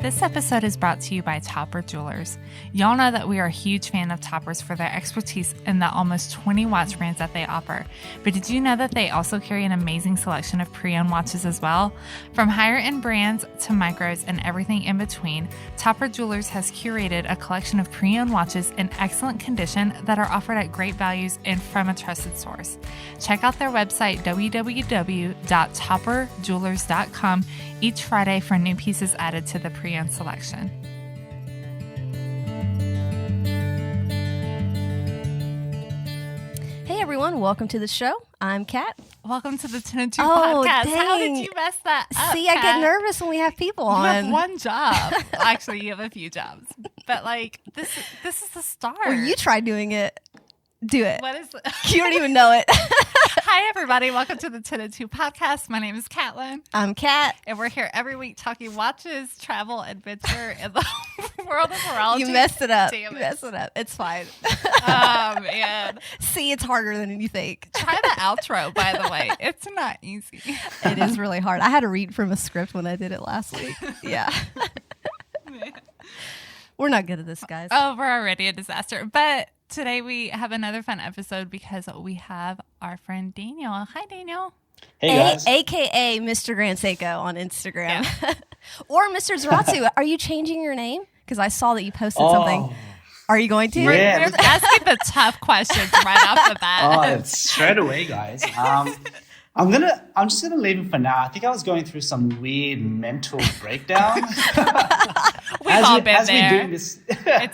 This episode is brought to you by Topper Jewelers. Y'all know that we are a huge fan of Toppers for their expertise in the almost 20 watch brands that they offer. But did you know that they also carry an amazing selection of pre-owned watches as well? From higher-end brands to micros and everything in between, Topper Jewelers has curated a collection of pre-owned watches in excellent condition that are offered at great values and from a trusted source. Check out their website, www.topperjewelers.com, each Friday for new pieces added to the pre-owned selection. Hey everyone, welcome to the show. I'm Kat. Welcome to the Tenn podcast. Dang. How did you mess that up? See, I Kat? get nervous when we have people on. You have one job. Actually, you have a few jobs. But like this is the start. Well, you try doing it. Do it. What is You don't even know it. Hi everybody, welcome to the Tenn podcast. My name is Catlin. I'm Kat. And we're here every week talking watches, travel, adventure, and the world of horology. You messed it up. Damn it. You messed it up. It's fine. Oh man. See, it's harder than you think. Try the outro, by the way. It's not easy. It is really hard. I had to read from a script when I did it last week. Yeah. We're not good at this, guys. Oh, we're already a disaster. But today we have another fun episode because we have our friend Daniel. Hi, Daniel. Hey guys. AKA Mr. Grand Seiko on Instagram. Yeah. Or Mr. Zeratsu. Are you changing your name? Because I saw that you posted something. Are you going to? Yeah. We're asking the tough questions right off the bat. It's straight away, guys. I'm just gonna leave it for now. I think I was going through some weird mental breakdown. We've all been there. It's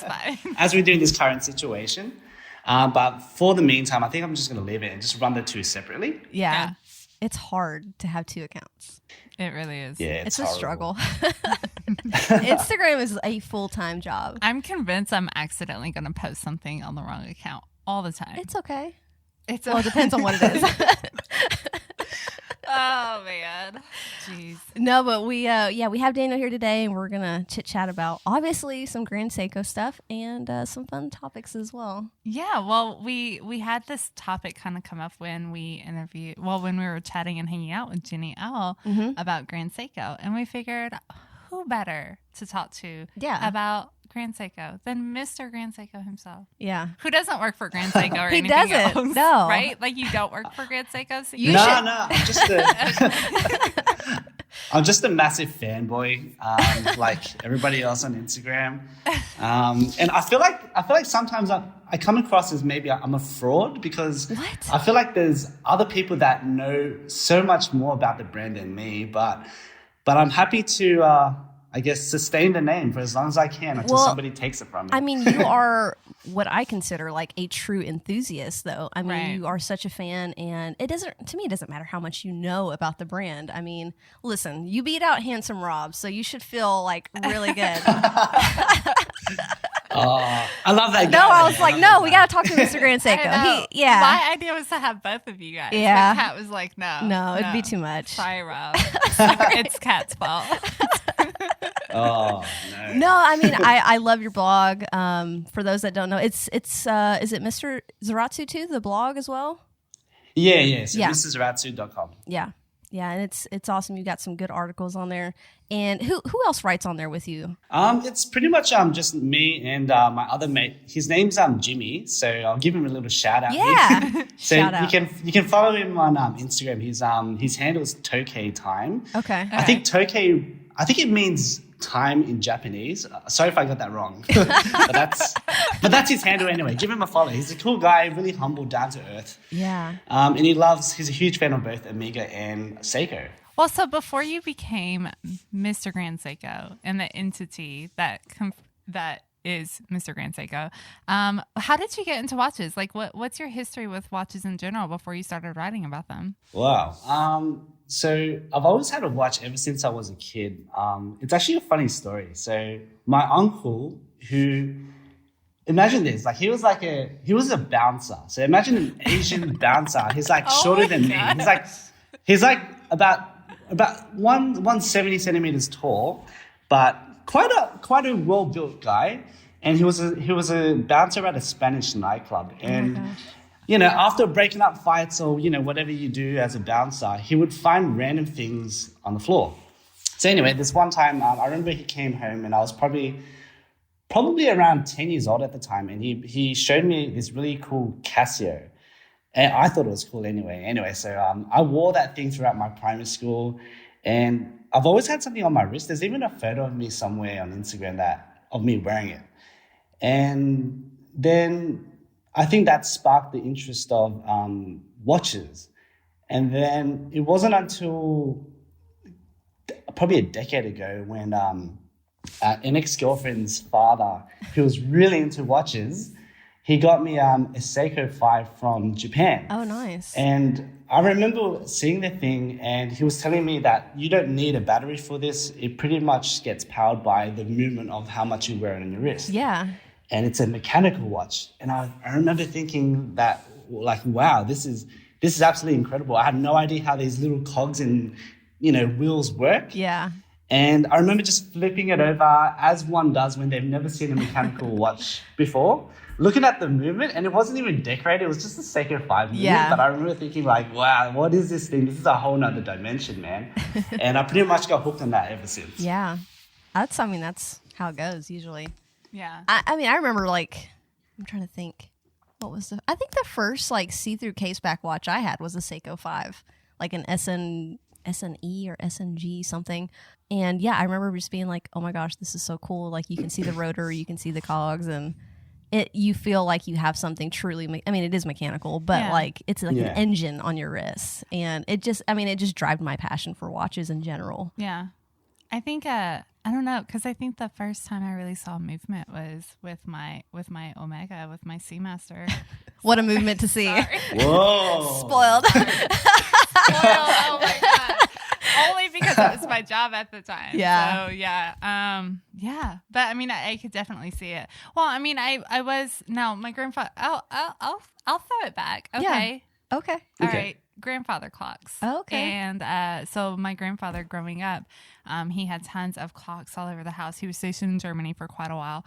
fine. As we're doing this current situation. But for the meantime, I think I'm just gonna leave it and just run the two separately. Yeah. It's hard to have two accounts. It really is. Yeah, it's a horrible. struggle. Instagram is a full-time job. I'm convinced I'm accidentally going to post something on the wrong account all the time. It's okay. It depends on what it is. Oh man, jeez. No, but we have Daniel here today, and we're gonna chit chat about obviously some Grand Seiko stuff and some fun topics as well. Yeah, well, we had this topic kind of come up when we were chatting and hanging out with Jenny Owl about Grand Seiko, and we figured who better to talk to about Grand Seiko than Mr. Grand Seiko himself. Yeah. Who doesn't work for Grand Seiko or he anything doesn't. else? No. Right? Like you don't work for Grand Seiko? So No. I'm just a massive fanboy, like everybody else on Instagram. And I feel like sometimes I come across as maybe I'm a fraud because I feel like there's other people that know so much more about the brand than me, but I'm happy to I guess sustain the name for as long as I can until somebody takes it from me. I mean, you are what I consider like a true enthusiast, though. I mean, You are such a fan, and it doesn't matter how much you know about the brand. I mean, listen, you beat out Handsome Rob, so you should feel like really good. I love that guy. No, I was like, no, we got to talk to Mr. Grand Seiko. My idea was to have both of you guys. Yeah. But Kat was like, no, it'd be too much. Sorry, Rob. It's Kat's fault. Oh no! No, I mean I love your blog. For those that don't know, it's is it Mr. Zeratsu too? The blog as well. Yeah. So MrZeratsu.com. Yeah, and it's awesome. You got some good articles on there. And who else writes on there with you? It's pretty much just me and my other mate. His name's Jimmy, so I'll give him a little shout out. Yeah, so shout out. you can follow him on Instagram. His handle is Tokei Time. Okay. I think Tokei. I think it means time in Japanese. Sorry if I got that wrong, but that's his handle anyway. Give him a follow. He's a cool guy, really humble, down to earth. Yeah. And he's a huge fan of both Amiga and Seiko. Well, so before you became Mr. Grand Seiko and the entity that is Mr. Grand Seiko, how did you get into watches? Like, what's your history with watches in general before you started writing about them? Wow. So I've always had a watch ever since I was a kid. It's actually a funny story. So my uncle, imagine this, like he was a bouncer. So imagine an Asian bouncer. He's like shorter than me. He's like about 170 centimeters tall, but quite a well-built guy. And he was a bouncer at a Spanish nightclub. And after breaking up fights or whatever you do as a bouncer, he would find random things on the floor. So anyway, this one time, I remember he came home and I was probably around 10 years old at the time, and he showed me this really cool Casio. And I thought it was cool anyway. So I wore that thing throughout my primary school, and I've always had something on my wrist. There's even a photo of me somewhere on Instagram of me wearing it. And then I think that sparked the interest of watches. And then it wasn't until probably a decade ago when an ex-girlfriend's father, who was really into watches, he got me a Seiko 5 from Japan. Oh, nice. And I remember seeing the thing, and he was telling me that you don't need a battery for this. It pretty much gets powered by the movement of how much you wear it on your wrist. Yeah. And it's a mechanical watch. And I remember thinking that, like, wow, this is absolutely incredible. I had no idea how these little cogs and, wheels work. Yeah. And I remember just flipping it over, as one does when they've never seen a mechanical watch before, looking at the movement, and it wasn't even decorated. It was just a Seiko 5 movement. Yeah. But I remember thinking, like, wow, what is this thing? This is a whole nother dimension, man. And I pretty much got hooked on that ever since. Yeah. That's how it goes usually. Yeah. I mean, I remember, like, I'm trying to think. I think the first, like, see-through case-back watch I had was a Seiko 5, like an SNE or SNG something. And yeah, I remember just being like, oh my gosh, this is so cool. Like, you can see the rotor, you can see the cogs, and you feel like you have something truly, I mean, it is mechanical, but like, it's like an engine on your wrist. And it just drives my passion for watches in general. Yeah. I think, I don't know, because I think the first time I really saw movement was with my Omega, with my Seamaster. What a movement to see. Whoa. Spoiled. Oh my God. Only because it was my job at the time. Yeah. So yeah. But I mean, I could definitely see it. Well, I mean, my grandfather, I'll throw it back. Okay. Yeah. Okay. All right. Grandfather clocks. Okay. And so my grandfather growing up, he had tons of clocks all over the house. He was stationed in Germany for quite a while.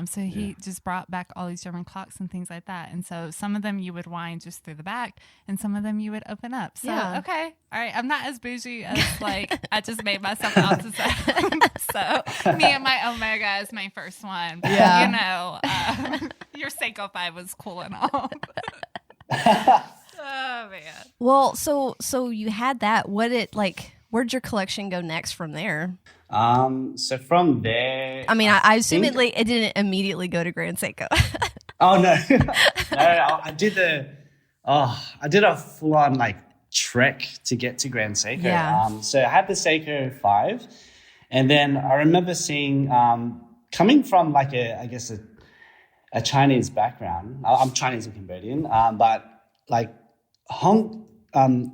So he just brought back all these German clocks and things like that. And so some of them you would wind just through the back, and some of them you would open up. So, okay. All right. I'm not as bougie as, like, I just made myself out to say. So me and my Omega is my first one. But, your Seiko 5 was cool and all. Oh man. Well, so you had that. Where'd your collection go next from there? So from there, I mean, I assume it didn't immediately go to Grand Seiko. Oh no, no, I did a full on, like, trek to get to Grand Seiko. Yeah. So I had the Seiko 5, and then I remember seeing, coming from, like, a Chinese background. I'm Chinese and Cambodian, but, like,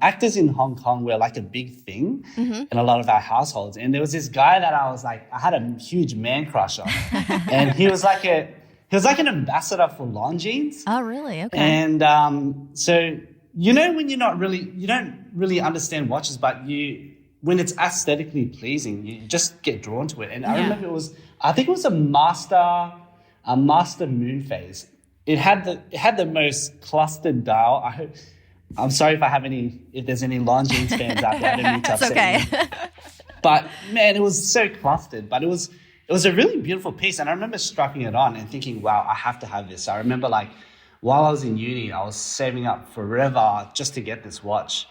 actors in Hong Kong were, like, a big thing in a lot of our households. And there was this guy that I had a huge man crush on. And he was like an ambassador for Longines. Oh, really? Okay. And so, when you don't really understand watches, but when it's aesthetically pleasing, you just get drawn to it. And I remember I think it was a master moon phase. It had the most clustered dial. I'm sorry if there's any Longines fans out there. I didn't mean to upset you. But man, it was so clustered. But it was a really beautiful piece. And I remember strapping it on and thinking, wow, I have to have this. I remember, like, while I was in uni, I was saving up forever just to get this watch.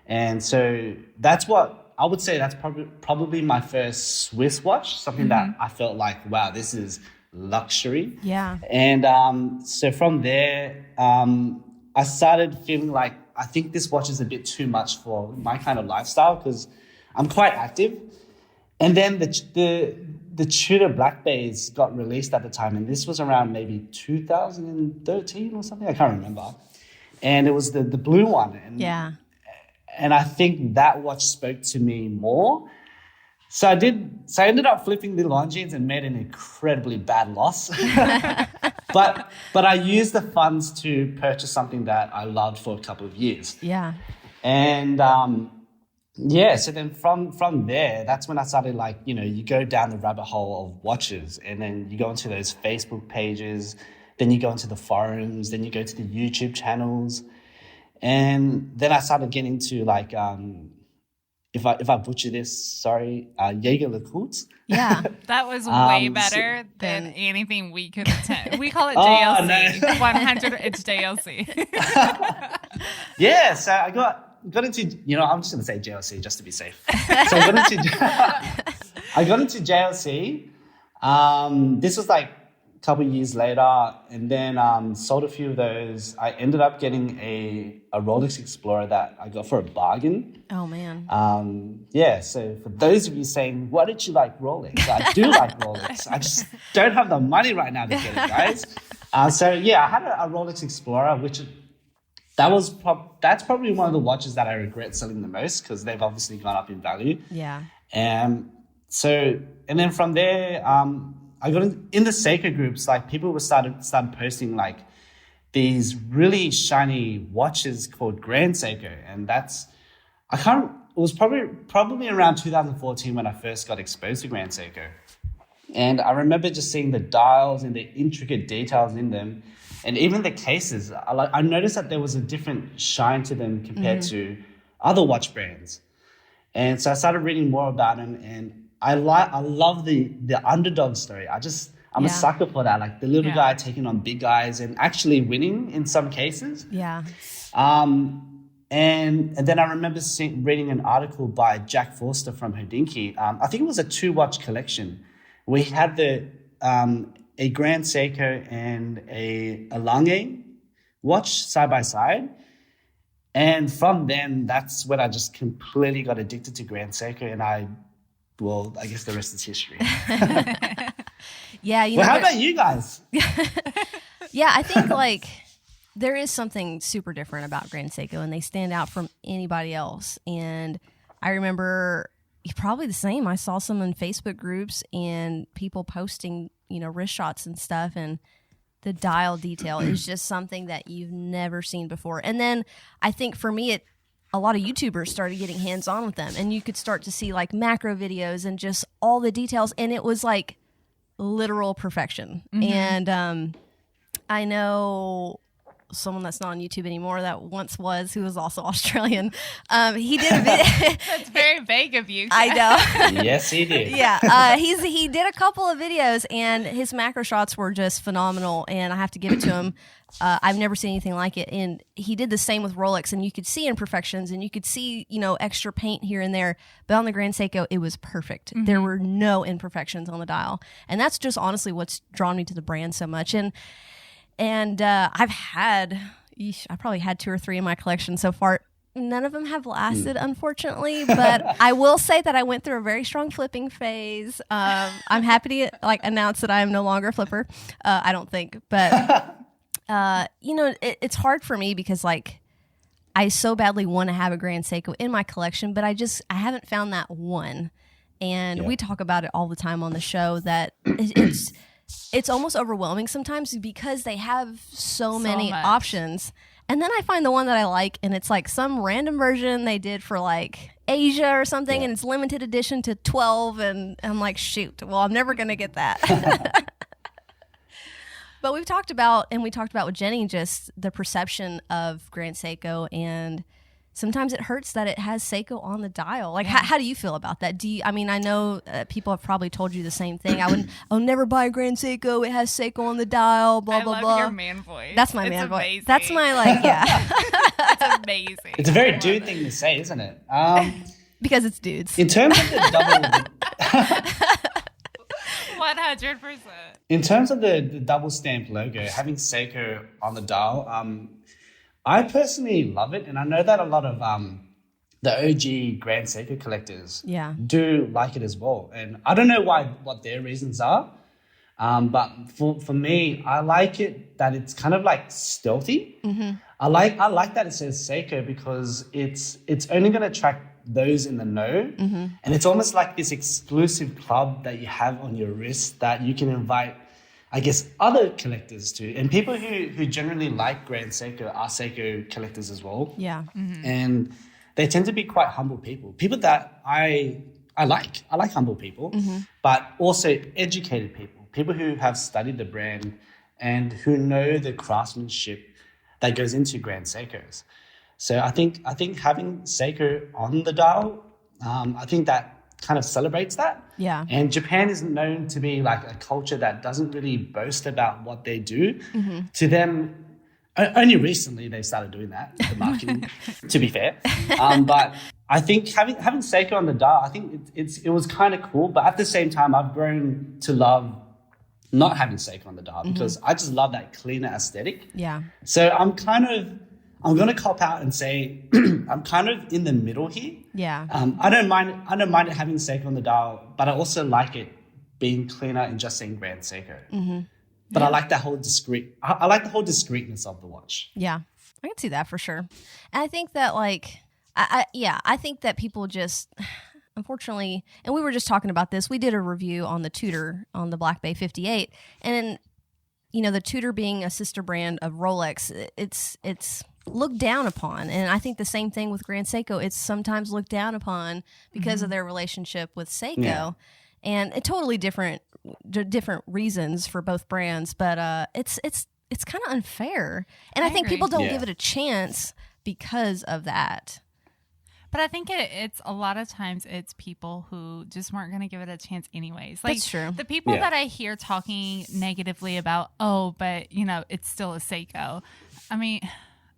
And so that's what I would say, that's probably my first Swiss watch, something that I felt like, wow, this is luxury. Yeah. And so from there, I started feeling like, I think this watch is a bit too much for my kind of lifestyle because I'm quite active. And then the Tudor Black Bays got released at the time, and this was around maybe 2013 or something. I can't remember. And it was the blue one. And I think that watch spoke to me more. So I ended up flipping the Longines and made an incredibly bad loss. But I used the funds to purchase something that I loved for a couple of years. Yeah. And so then from there, that's when I started, like, you go down the rabbit hole of watches, and then you go into those Facebook pages, then you go into the forums, then you go to the YouTube channels. And then I started getting into, like, if I butcher this, sorry, Jaeger LeCoultre. Yeah. That was way better than anything we could attempt. We call it JLC. No. 100, it's JLC. Yeah, so I got into, I'm just going to say JLC just to be safe. So I got into JLC. This was like a couple of years later, and then sold a few of those. I ended up getting a Rolex Explorer that I got for a bargain. Oh, man. Yeah, so for those of you saying, why did you like Rolex? I do like Rolex. I just don't have the money right now to get it, guys. So yeah, I had a Rolex Explorer, which that's probably one of the watches that I regret selling the most because they've obviously gone up in value. Yeah. And then from there, I got in the Seiko groups, like people started posting like these really shiny watches called Grand Seiko, and it was probably around 2014 when I first got exposed to Grand Seiko. And I remember just seeing the dials and the intricate details in them, and even the cases. I noticed that there was a different shine to them compared to other watch brands. And so I started reading more about them, and I love the underdog story. I'm a sucker for that, like the little guy taking on big guys and actually winning in some cases. Yeah. And then I remember reading an article by Jack Forster from Hodinkee. I think it was a 2-watch collection. We had a Grand Seiko and a Lange watch side by side. And from then, that's when I just completely got addicted to Grand Seiko, and I guess the rest is history. Yeah. How about you guys? Yeah, I think like there is something super different about Grand Seiko, and they stand out from anybody else. And I remember probably the same. I saw some in Facebook groups and people posting, wrist shots and stuff, and the dial detail is just something that you've never seen before. And then I think for me, a lot of YouTubers started getting hands-on with them, and you could start to see like macro videos and just all the details, and it was like literal perfection. And I know someone that's not on YouTube anymore that once was, who was also Australian. He did a video. That's very vague of you. I know. Yes, he did. Yeah. He did a couple of videos, and his macro shots were just phenomenal, and I have to give it to him. I've never seen anything like it. And he did the same with Rolex, and you could see imperfections, and you could see, extra paint here and there. But on the Grand Seiko, it was perfect. There were no imperfections on the dial. And that's just honestly what's drawn me to the brand so much. And I probably had 2 or 3 in my collection so far. None of them have lasted, unfortunately, but I will say that I went through a very strong flipping phase. I'm happy to announce that I am no longer a flipper. I don't think, but it's hard for me because I so badly want to have a Grand Seiko in my collection, but I haven't found that one. And we talk about it all the time on the show that it's almost overwhelming sometimes because they have so many options. And then I find the one that I like, and it's like some random version they did for Asia or something, and it's limited edition to 12, and I'm like, shoot, well, I'm never going to get that. But we talked about with Jenny just the perception of Grand Seiko, and sometimes it hurts that it has Seiko on the dial. How do you feel about that? I know people have probably told you the same thing. I'll never buy a Grand Seiko. It has Seiko on the dial, blah, blah, blah. I love your man voice. That's my man voice. That's my, It's amazing. It's a very dude thing to say, isn't it? Because it's dudes. In terms of the double... 100%. In terms of the double stamp logo, having Seiko on the dial, I personally love it, and I know that a lot of the OG Grand Seiko collectors do like it as well. And I don't know what their reasons are, but for me, I like it that it's kind of stealthy. Mm-hmm. I like that it says Seiko because it's only going to attract those in the know, and it's almost like this exclusive club that you have on your wrist that you can invite, I guess, other collectors to, and people who generally like Grand Seiko are Seiko collectors as well. Yeah. Mm-hmm. And they tend to be quite humble people that I like. I like humble people, but also educated people who have studied the brand and who know the craftsmanship that goes into Grand Seikos. So I think having Seiko on the dial I think that kind of celebrates that. Yeah. And Japan is known to be like a culture that doesn't really boast about what they do. To them, only recently they've started doing that, the marketing, to be fair. But I think having Seiko on the dial, I think it was kind of cool. But at the same time, I've grown to love not having Seiko on the dial because I just love that cleaner aesthetic. Yeah. So I'm going to cop out and say I'm kind of in the middle here. Yeah. I don't mind it having Seiko on the dial, but I also like it being cleaner and just saying Grand Seiko. But I like that whole I like the whole discreetness of the watch. Yeah, I can see that for sure. And I think that I think that people just, unfortunately, and we were just talking about this. We did a review on the Tudor on the Black Bay 58, and the Tudor being a sister brand of Rolex, it's looked down upon. And I think the same thing with Grand Seiko. It's sometimes looked down upon because of their relationship with Seiko, and totally different reasons for both brands. But it's kind of unfair, and I think agree. people don't give it a chance because of that. But I think it's a lot of times it's people who just weren't going to give it a chance anyways. Like, That's true. The people that I hear talking negatively about, but it's still a Seiko. I mean,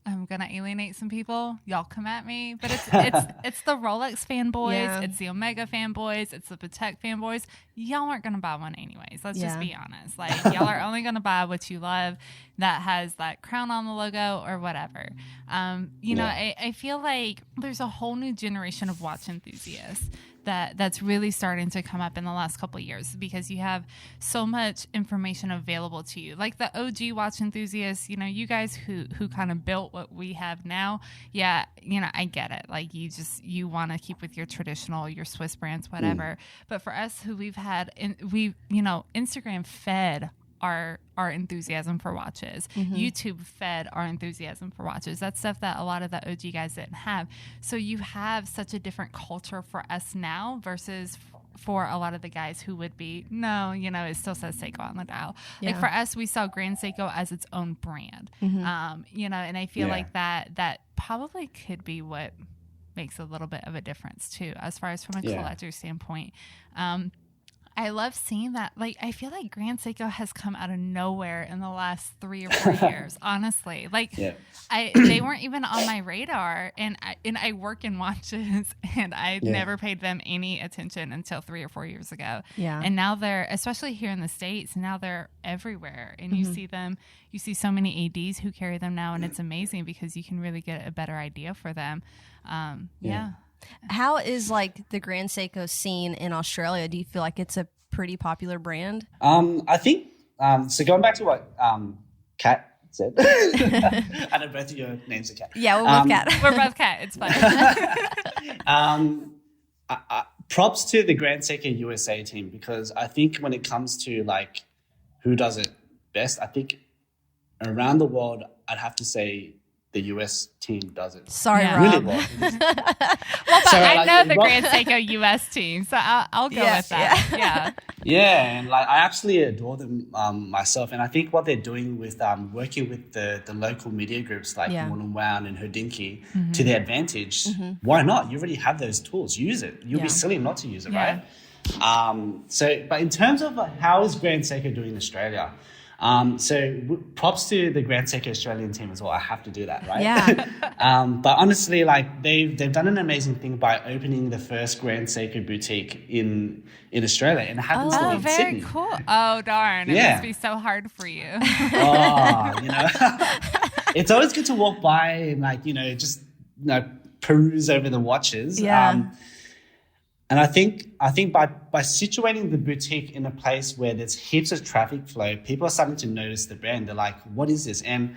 I'm gonna alienate some people. Y'all come at me, but it's the Rolex fanboys, it's the Omega fanboys, it's the Patek fanboys. Y'all aren't gonna buy one anyways. Let's just be honest. Like, y'all are only gonna buy what you love that has that crown on the logo or whatever. I feel like there's a whole new generation of watch enthusiasts that's really starting to come up in the last couple of years because you have so much information available to you. Like the OG watch enthusiasts, you guys who kind of built what we have now. Yeah, I get it. Like you want to keep with your traditional, your Swiss brands, whatever. But for us who we've had, Instagram fed our enthusiasm for watches. YouTube fed our enthusiasm for watches. That's stuff that a lot of the OG guys didn't have. So you have such a different culture for us now versus for a lot of the guys who would be, it still says Seiko on the dial. Yeah. Like for us, we saw Grand Seiko as its own brand. And I feel like that probably could be what makes a little bit of a difference too, as far as from a collector standpoint. I love seeing that. Like, I feel like Grand Seiko has come out of nowhere in the last 3 or 4 years, honestly. Like, they weren't even on my radar, and I work in watches, and I never paid them any attention until 3 or 4 years ago. Yeah. And now they're, especially here in the States, now they're everywhere. And you see so many ADs who carry them now, and it's amazing because you can really get a better idea for them. How is like the Grand Seiko scene in Australia? Do you feel like it's a pretty popular brand? I think so. Going back to what Kat said, I know both of your names are Kat. Yeah, we're both Kat. We're both Kat. It's fine. Props to the Grand Seiko USA team because I think when it comes to like who does it best, I think around the world, I'd have to say the US team does it. Sorry, Rob. Really well. I know the Grand Seiko US team, so I'll go with that. Yeah, and like I absolutely adore them myself, and I think what they're doing with working with the local media groups like Wound and Hodinkee to their advantage. Why not? You already have those tools. Use it. You'll be silly not to use it, right? But in terms of how is Grand Seiko doing in Australia? Props to the Grand Seiko Australian team as well. I have to do that, right? Yeah. But honestly, like they've done an amazing thing by opening the first Grand Seiko boutique in Australia, and it happens to be in Sydney. Very cool. Oh darn! It must be so hard for you. It's always good to walk by and just peruse over the watches. Yeah. And I think by situating the boutique in a place where there's heaps of traffic flow, people are starting to notice the brand. They're like, what is this? And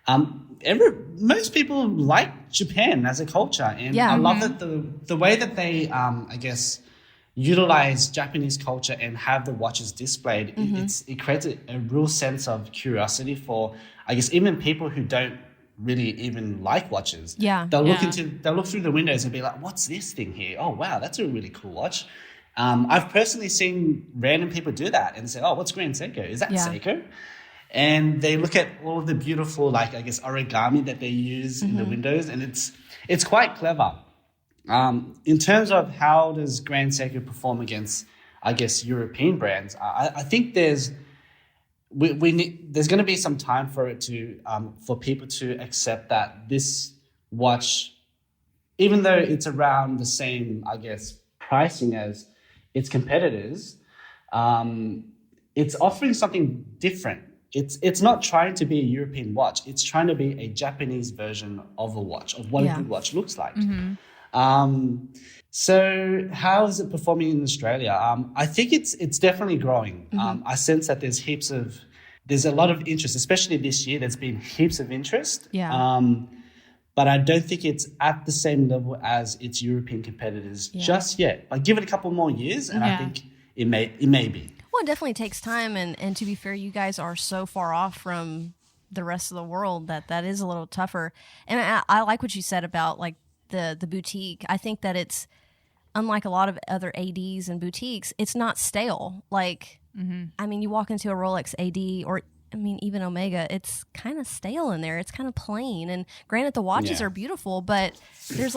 most people like Japan as a culture. And I love that the way that they, utilize Japanese culture and have the watches displayed, it creates a real sense of curiosity for, I guess, even people who don't really even like watches. Yeah. They'll look through the windows and be like, what's this thing here? Oh wow, that's a really cool watch. I've personally seen random people do that and say, oh, what's Grand Seiko? Is that Seiko? And they look at all of the beautiful origami that they use in the windows, and it's quite clever. In terms of how does Grand Seiko perform against, I guess, European brands, I think there's going to be some time for it to for people to accept that this watch, even though it's around the same, I guess, pricing as its competitors, it's offering something different. It's not trying to be a European watch. It's trying to be a Japanese version of a watch, of what a good watch looks like. So how is it performing in Australia? I think it's definitely growing. I sense that there's a lot of interest, especially this year. There's been heaps of interest. But I don't think it's at the same level as its European competitors just yet. Like, give it a couple more years, and I think it may be. Well, it definitely takes time, and to be fair, you guys are so far off from the rest of the world that is a little tougher. And I like what you said about like the boutique. I think that it's unlike a lot of other ADs and boutiques. It's not stale. Like, I mean, you walk into a Rolex AD or even Omega, it's kind of stale in there. It's kind of plain. And granted, the watches are beautiful, but there's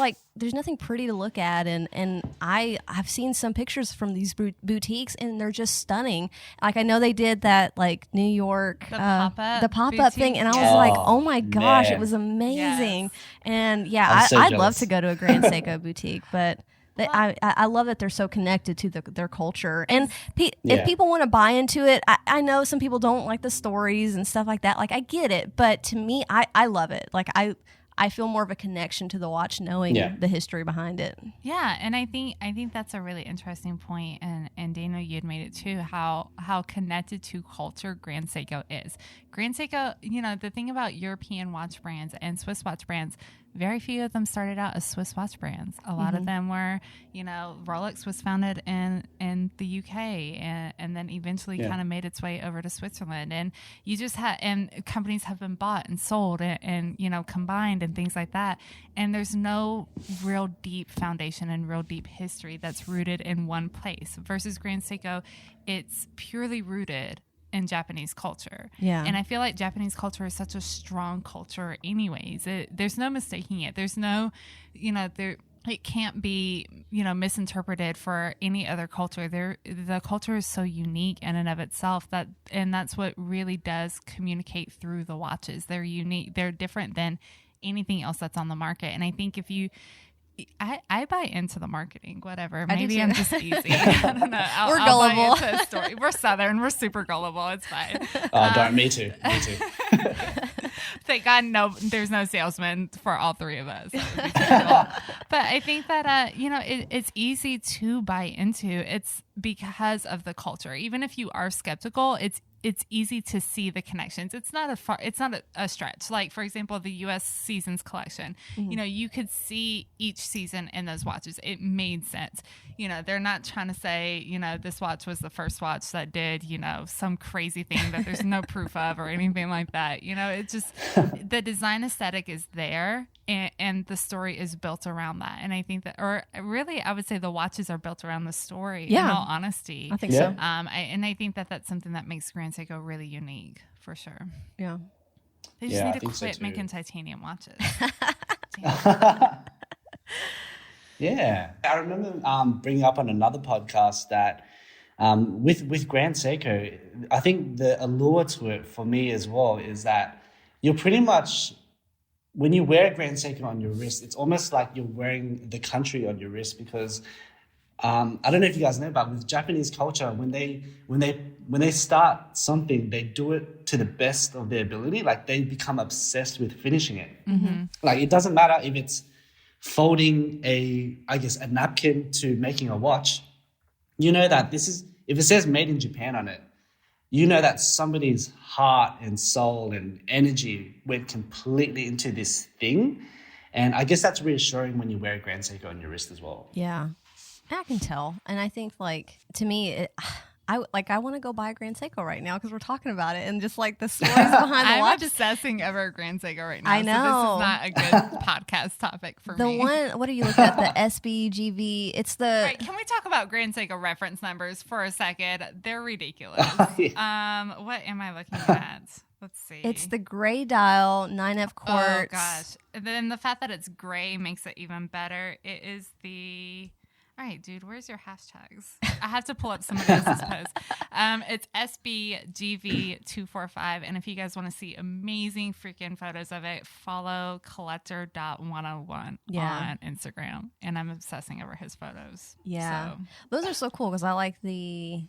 nothing pretty to look at. And I've seen some pictures from these boutiques, and they're just stunning. Like, I know they did that, like, New York, the pop-up thing. And I was like, oh my gosh, it was amazing. Yes. And I'd love to go to a Grand Seiko boutique, but I love that they're so connected to their culture. And if people want to buy into it, I know some people don't like the stories and stuff like that. Like, I get it. But to me, I love it. Like, I feel more of a connection to the watch knowing the history behind it. Yeah, and I think that's a really interesting point, and Daniel, you had made it too, how connected to culture Grand Seiko is. Grand Seiko, the thing about European watch brands and Swiss watch brands, very few of them started out as Swiss watch brands. A lot of them were, Rolex was founded in the UK and then eventually kind of made its way over to Switzerland. And you just and companies have been bought and sold and combined and things like that. And there's no real deep foundation and real deep history that's rooted in one place. Versus Grand Seiko, it's purely rooted in Japanese culture. And I feel like Japanese culture is such a strong culture anyways. There's no mistaking it. There's no, it can't be, misinterpreted for any other culture. The culture is so unique in and of itself and that's what really does communicate through the watches. They're unique. They're different than anything else that's on the market. And I think if you, I buy into the marketing, whatever. Maybe I'm just easy. I don't know. We're gullible. I'll buy into a story. We're Southern. We're super gullible. It's fine. Me too. Thank God, there's no salesman for all three of us. But I think that it's easy to buy into. It's because of the culture. Even if you are skeptical, it's easy to see the connections. It's not a stretch. Like, for example, the U.S. Seasons collection. You could see each season in those watches. It made sense. They're not trying to say, this watch was the first watch that did, some crazy thing that there's no proof of or anything like that. It's just the design aesthetic is there and the story is built around that. And I think that, or really, I would say the watches are built around the story. In all honesty, I think so. I think that that's something that makes Grand Seiko really unique for sure. Yeah. They just need to quit making titanium watches. Yeah. I remember bringing up on another podcast that with Grand Seiko, I think the allure to it for me as well is that you're pretty much, when you wear Grand Seiko on your wrist, it's almost like you're wearing the country on your wrist because I don't know if you guys know, but with Japanese culture, when they start something, they do it to the best of their ability. Like, they become obsessed with finishing it. Like, it doesn't matter if it's folding a napkin to making a watch. That if it says made in Japan on it, that somebody's heart and soul and energy went completely into this thing. And I guess that's reassuring when you wear a Grand Seiko on your wrist as well. Yeah. I can tell. And I think, like, to me, I want to go buy a Grand Seiko right now because we're talking about it and just like the stories behind the watch. I'm obsessing over a Grand Seiko right now. I know. So this is not a good podcast topic for me. The one, what are you looking at? The SBGV. It's the. Right, can we talk about Grand Seiko reference numbers for a second? They're ridiculous. What am I looking at? Let's see. It's the gray dial 9F quartz. Oh gosh. And then the fact that it's gray makes it even better. It is the... All right, dude, where's your hashtags? I have to pull up somebody else's post. It's SBGV245. And if you guys want to see amazing freaking photos of it, follow collector.101 on Instagram. And I'm obsessing over his photos. Yeah. So. Those are so cool because I like the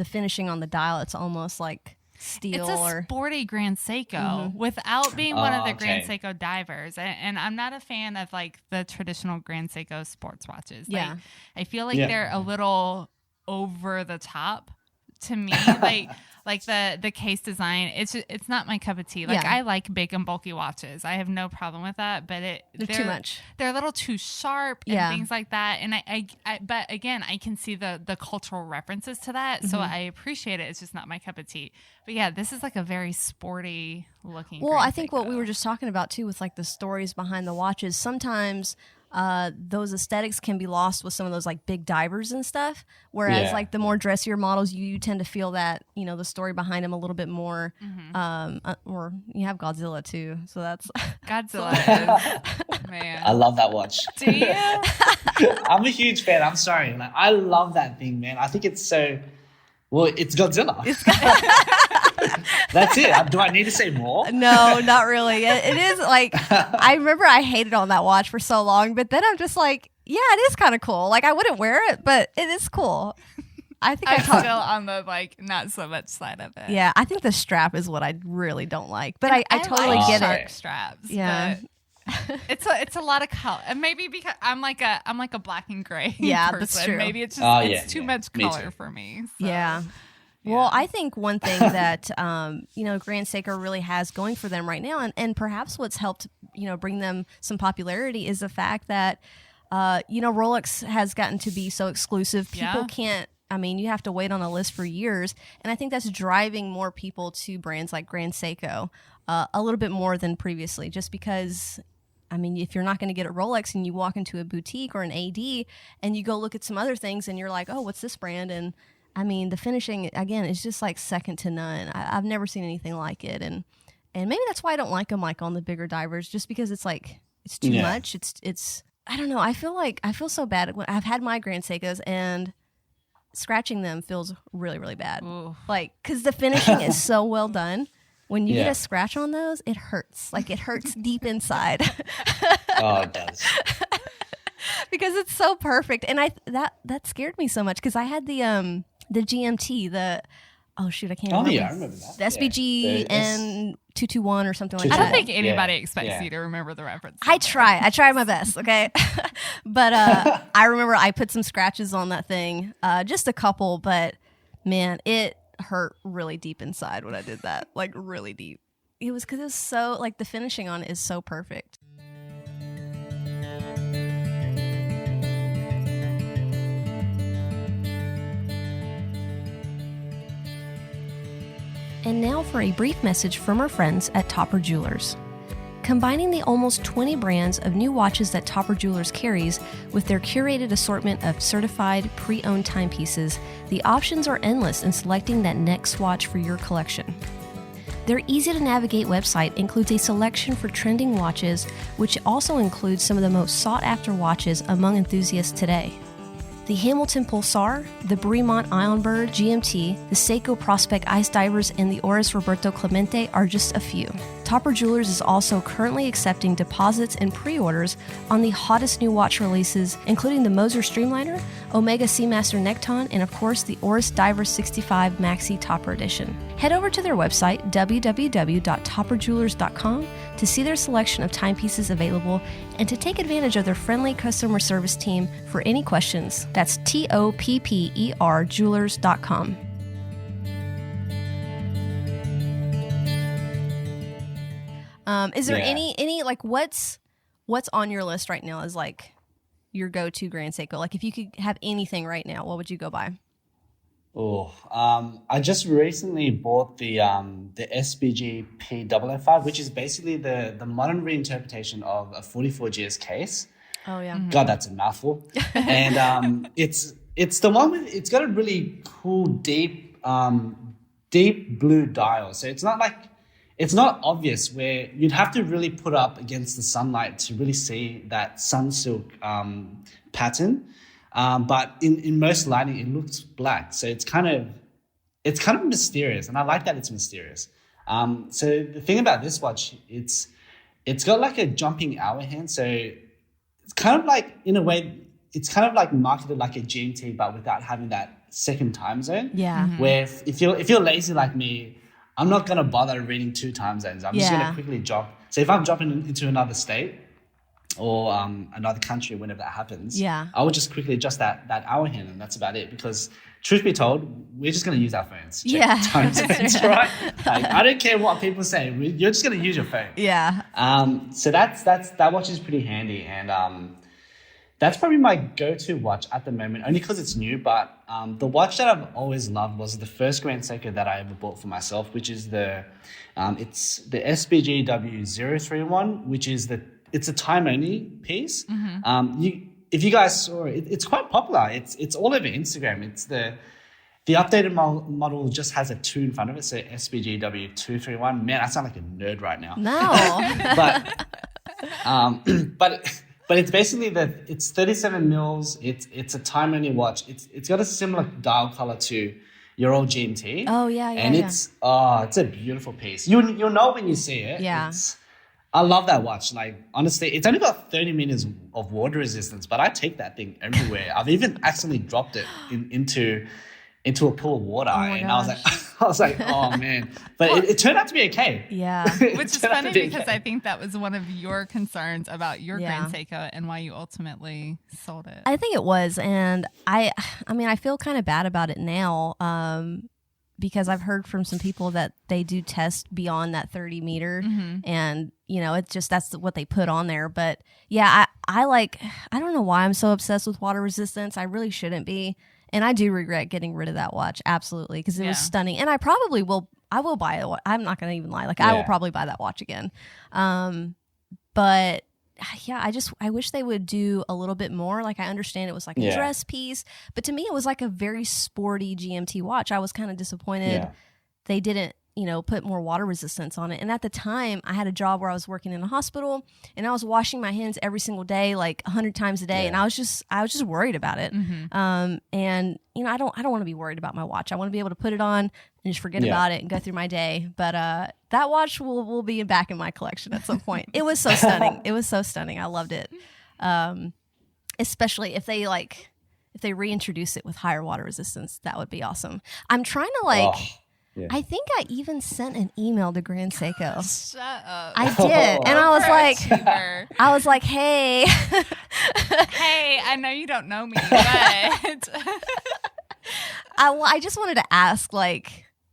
finishing on the dial. It's almost like steel. It's a sporty Grand Seiko without being one of the Grand Seiko divers. And I'm not a fan of like the traditional Grand Seiko sports watches. Yeah. Like, I feel like they're a little over the top to me. like the case design, it's not my cup of tea. Like I like big and bulky watches. I have no problem with that, but they're too much. They're a little too sharp and things like that. And I but again, I can see the cultural references to that, so I appreciate it. It's just not my cup of tea. But yeah, this is like a very sporty looking. Well, Grand I think Seiko. what we were just talking about too, with like the stories behind the watches. Sometimes those aesthetics can be lost with some of those like big divers and stuff. Whereas like the more dressier models, you tend to feel that, you know, the story behind them a little bit more. Or you have Godzilla too, so that's Godzilla is, man. I love that watch. Do you? I'm a huge fan. I'm sorry. Like, I love that thing, man. I think it's so... Well, it's Godzilla. That's it. Do I need to say more? No, not really. It is like, I remember I hated on that watch for so long, but then I'm just like, yeah, it is kind of cool. Like I wouldn't wear it, but it is cool. I think I'm still on the like not so much side of it. Yeah, I think the strap is what I really don't like, but I totally like get shark it. Straps. Yeah. It's a lot of color, and maybe because I'm like a black and gray person. That's true. Maybe it's just it's too much Me color too. for me. So. Yeah. Well, I think one thing that you know, Grand Seiko really has going for them right now, and perhaps what's helped, you know, bring them some popularity is the fact that you know, Rolex has gotten to be so exclusive. People can't. I mean, you have to wait on a list for years, and I think that's driving more people to brands like Grand Seiko a little bit more than previously, just because. I mean, if you're not going to get a Rolex and you walk into a boutique or an AD and you go look at some other things and you're like, oh, what's this brand? And I mean, the finishing, again, is just like second to none. I've never seen anything like it. And maybe that's why I don't like them like on the bigger divers, just because it's like, it's too much. It's, I don't know. I feel so bad when I've had my Grand Seikos and scratching them feels really, really bad. Ooh. Like, cause the finishing is so well done. When you get a scratch on those, it hurts. Like it hurts deep inside. Oh, it does. Because it's so perfect. And that scared me so much because I had the GMT, I can't remember. Oh, yeah, I remember that. The SBG N221 or something like I that. don't think anybody expects you to remember the reference. I try my best, okay? But I remember I put some scratches on that thing, just a couple, but man, it hurt really deep inside when I did that, like really deep. It was because it was so, like, the finishing on it is so perfect. And now for a brief message from our friends at Topper Jewelers. Combining the almost 20 brands of new watches that Topper Jewelers carries with their curated assortment of certified, pre-owned timepieces, the options are endless in selecting that next watch for your collection. Their easy-to-navigate website includes a selection for trending watches, which also includes some of the most sought-after watches among enthusiasts today. The Hamilton Pulsar, the Bremont Ionbird GMT, the Seiko Prospect Ice Divers, and the Oris Roberto Clemente are just a few. Topper Jewelers is also currently accepting deposits and pre-orders on the hottest new watch releases, including the Moser Streamliner, Omega Seamaster Necton, and of course the Oris Diver 65 Maxi Topper Edition. Head over to their website, www.topperjewelers.com, to see their selection of timepieces available and to take advantage of their friendly customer service team for any questions. That's TOPPER Jewelers.com. Is there any like what's on your list right now is like your go-to Grand Seiko? Like if you could have anything right now, what would you go by? Oh, I just recently bought the SBG P005, which is basically the modern reinterpretation of a 44GS case. Oh yeah. God, that's a mouthful. And it's the one with, it's got a really cool, deep deep blue dial. So it's not obvious, where you'd have to really put up against the sunlight to really see that sunsilk pattern. But in most lighting, it looks black. So it's kind of mysterious, and I like that it's mysterious. So the thing about this watch, it's got like a jumping hour hand. So it's kind of like, in a way, it's kind of like marketed like a GMT, but without having that second time zone. Yeah. Where if you're lazy like me, I'm not going to bother reading 2 time zones. I'm just going to quickly jump. So if I'm jumping into another state or another country, whenever that happens, I would just quickly adjust that hour hand, and that's about it. Because truth be told, we're just going to use our phones. Check time zones, right? Like, I don't care what people say. You're just going to use your phone. Yeah. So that watch is pretty handy, and that's probably my go-to watch at the moment, only because it's new. But the watch that I've always loved was the first Grand Seiko that I ever bought for myself, which is it's the SBGW031, which is it's a time-only piece. If you guys saw it, it's quite popular. It's all over Instagram. It's the updated model just has a 2 in front of it, so SBGW231. Man, I sound like a nerd right now. No. But it's basically it's 37 mils. It's a time only watch. It's got a similar dial color to your old GMT. Oh yeah. And it's a beautiful piece. You'll know when you see it. Yeah. I love that watch. Like, honestly, it's only got 30 meters of water resistance, but I take that thing everywhere. I've even accidentally dropped it into a pool of water, and I was like, oh man! But it turned out to be okay. Yeah, which is funny because I think that was one of your concerns about your Grand Seiko and why you ultimately sold it. I think it was, and I mean, I feel kind of bad about it now. Because I've heard from some people that they do test beyond that 30 meter, and it's just that's what they put on there. But yeah, I don't know why I'm so obsessed with water resistance. I really shouldn't be, and I do regret getting rid of that watch, absolutely, because it was stunning. And I probably will. I will buy it. I'm not going to even lie. Like I will probably buy that watch again. But yeah, I wish they would do a little bit more. Like, I understand it was like a dress piece, but to me it was like a very sporty GMT watch. I was kind of disappointed they didn't, put more water resistance on it. And at the time, I had a job where I was working in a hospital, and I was washing my hands every single day, like 100 times a day, and I was just worried about it. And I don't want to be worried about my watch. I want to be able to put it on and just forget about it and go through my day. But that watch will be back in my collection at some point. It was so stunning. It was so stunning. I loved it. Especially if they reintroduce it with higher water resistance, that would be awesome. I'm trying to I think I even sent an email to Grand Seiko. Shut up. I did. And I was like, hey. Hey, I know you don't know me, but I just wanted to ask,